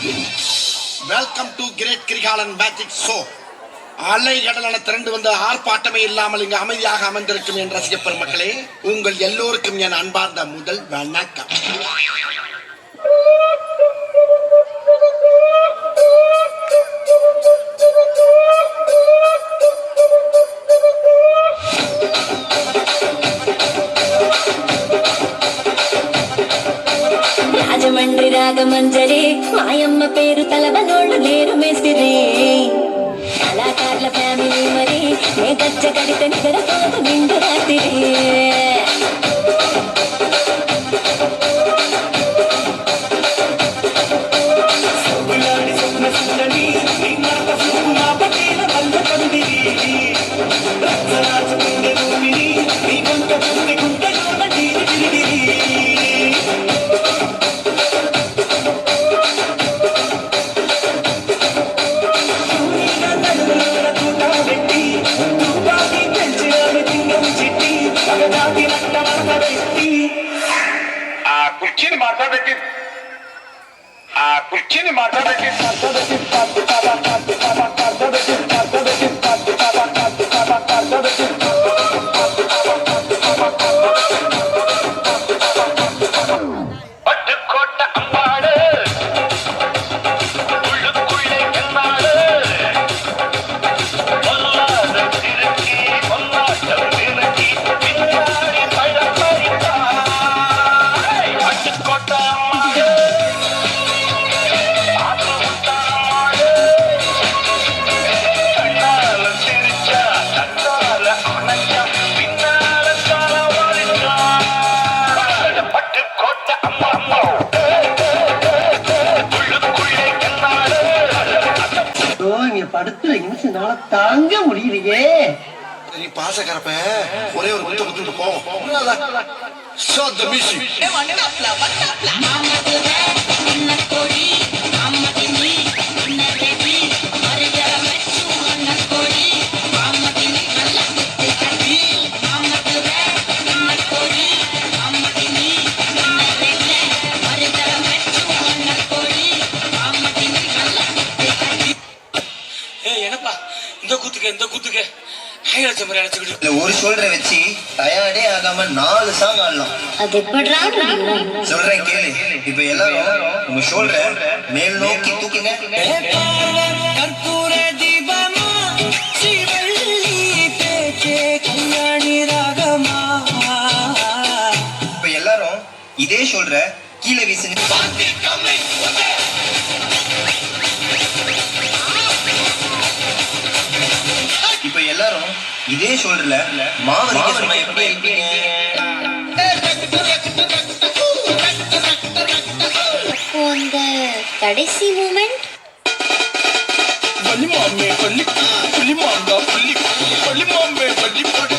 Welcome to great Kirikalan magic show. அலை கடலான திரண்டு வந்து ஆர்ப்பாட்டமே இல்லாமல் இங்கு அமைதியாக அமர்ந்திருக்கும் என் ரசிக பெருமக்களே, உங்கள் எல்லோருக்கும் என் அன்பார்ந்த முதல் வணக்கம். రాజమండ్రి రాగమంజరి మాయమ్మ పేరు తలవనోళ్ళు లేరు మేస్తిరి కళాకారుల ఫ్యామిలీ మరి నే గచ్చ కడితే నిద్రపోదు నిండు రాత్రి కుర్చీని మాట్లాడబెట్టి పట్టుకోట అమ్మాడు உள்ளுக்குள்ளே என்னாடு பொல்லாத திருக்கி பொல்லாட்டம் நிறுத்தி பின்னாடி பழம் பறித்தாய் பட்டுக்கோட்ட அம்மாடு படுத்துல நிமிஷம்னால தாங்க முடியலையே. நீ பாசக்கரப்ப ஒரே ஒரு குத்து குத்துட்டு போவோம். ஒரு ஷோல்டரை வச்சு டயர்டே ஆகாம 4 சாங் ஆடலாம். அது எப்படிடா சொல்றேன் கேளு. இப்ப எல்லாரும் உங்க ஷோல்டரை மேல் நோக்கி தூக்குங்க. கற்பூர தீபமா சிவள்ளி பேச்சே கல்யாணி ராகமா. இப்ப எல்லாரும் இதே ஷோல்டரை கீழே வீசுங்க. இப்ப எல்லாரும் இதே ஷோல்டர்ல மாவரிக்க சொன்னா எப்படி இருப்பீங்க? அந்த கடைசி மூமெண்ட் பள்ளி மாமே பள்ளி பள்ளி மாம்பா பள்ளி பள்ளி மாம்பே பள்ளி போட்டு